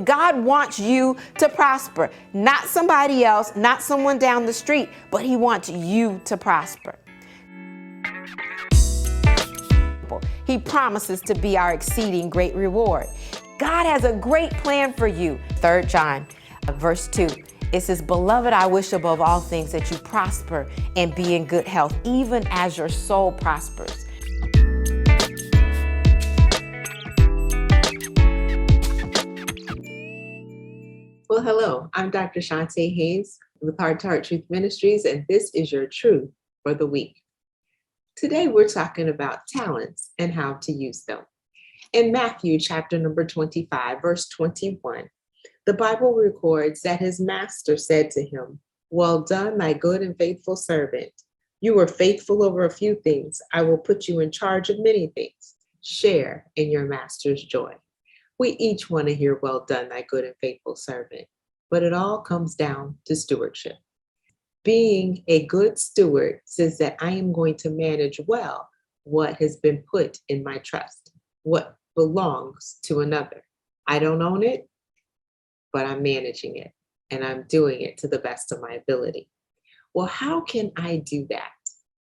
that God wants you to prosper. Not somebody else, not someone down the street, but He wants you to prosper. He promises to be our exceeding great reward. God has a great plan for you. 3 John, verse 2, it says, "Beloved, I wish above all things that you prosper and be in good health, even as your soul prospers." Well, hello, I'm Dr. Chonta Haynes with Heart Truth Ministries, and this is your truth for the week. Today, we're talking about talents and how to use them. In Matthew chapter number 25, verse 21, the Bible records that his master said to him, "Well done, my good and faithful servant. You were faithful over a few things. I will put you in charge of many things. Share in your master's joy." We each want to hear, "Well done, thy good and faithful servant." But it all comes down to stewardship. Being a good steward says that I am going to manage well what has been put in my trust, what belongs to another. I don't own it, but I'm managing it, and I'm doing it to the best of my ability. Well, how can I do that?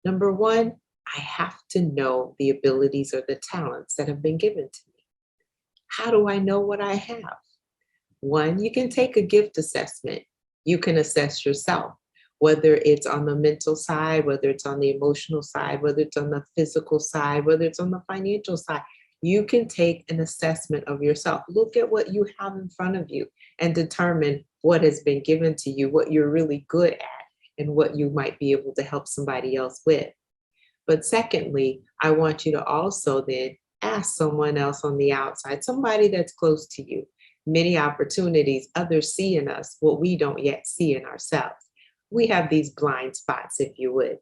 Number one, I have to know the abilities or the talents that have been given to me. How do I know what I have? One, you can take a gift assessment. You can assess yourself, whether it's on the mental side, whether it's on the emotional side, whether it's on the physical side, whether it's on the financial side. You can take an assessment of yourself. Look at what you have in front of you and determine what has been given to you, what you're really good at, and what you might be able to help somebody else with. But secondly, I want you to also then ask someone else on the outside, somebody that's close to you. Many opportunities others see in us what we don't yet see in ourselves. We have these blind spots, if you would.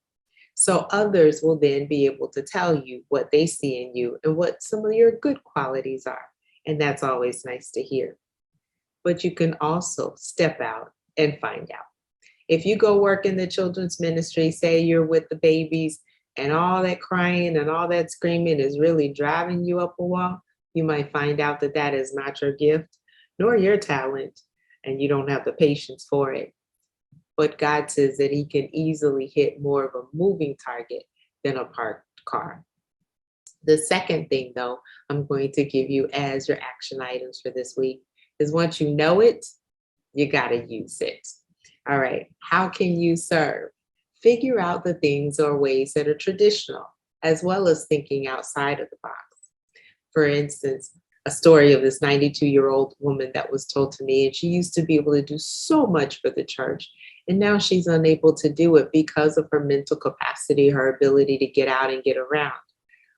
So others will then be able to tell you what they see in you and what some of your good qualities are. And that's always nice to hear. But you can also step out and find out. If you go work in the children's ministry, say you're with the babies, and all that crying and all that screaming is really driving you up a wall, you might find out that that is not your gift, nor your talent, and you don't have the patience for it. But God says that He can easily hit more of a moving target than a parked car. The second thing, though, I'm going to give you as your action items for this week is once you know it, you got to use it. All right, how can you serve? Figure out the things or ways that are traditional, as well as thinking outside of the box. For instance, a story of this 92-year-old woman that was told to me, and she used to be able to do so much for the church, and now she's unable to do it because of her mental capacity, her ability to get out and get around.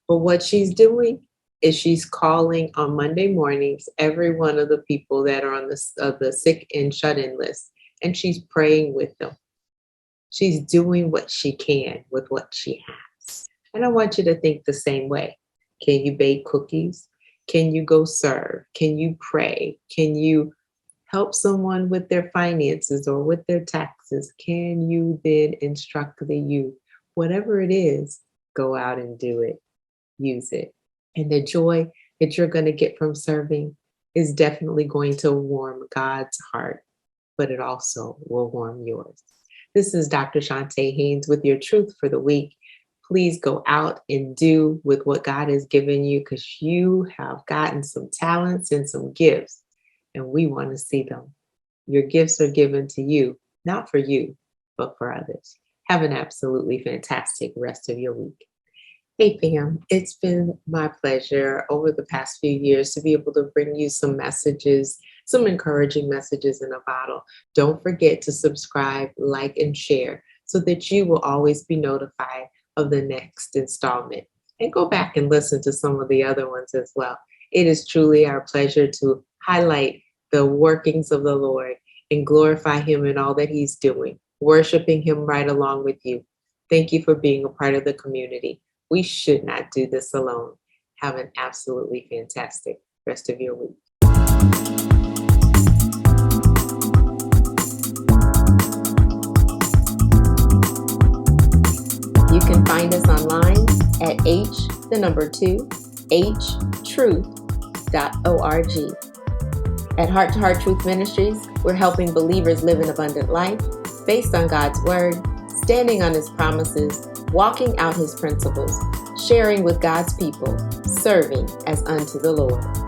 But what she's doing is she's calling on Monday mornings every one of the people that are on the sick and shut-in list, and she's praying with them. She's doing what she can with what she has. And I want you to think the same way. Can you bake cookies? Can you go serve? Can you pray? Can you help someone with their finances or with their taxes? Can you then instruct the youth? Whatever it is, go out and do it. Use it. And the joy that you're going to get from serving is definitely going to warm God's heart, but it also will warm yours. This is Dr. Chonta Haynes with your truth for the week. Please go out and do with what God has given you, because you have gotten some talents and some gifts, and we want to see them. Your gifts are given to you, not for you, but for others. Have an absolutely fantastic rest of your week. Hey, fam, it's been my pleasure over the past few years to be able to bring you some messages, some encouraging messages in a bottle. Don't forget to subscribe, like, and share so that you will always be notified of the next installment. And go back and listen to some of the other ones as well. It is truly our pleasure to highlight the workings of the Lord and glorify Him in all that He's doing, worshiping Him right along with you. Thank you for being a part of the community. We should not do this alone. Have an absolutely fantastic rest of your week. You can find us online at H2Truth.org. At Heart Truth Ministries, we're helping believers live an abundant life based on God's Word, standing on His promises, walking out His principles, sharing with God's people, serving as unto the Lord.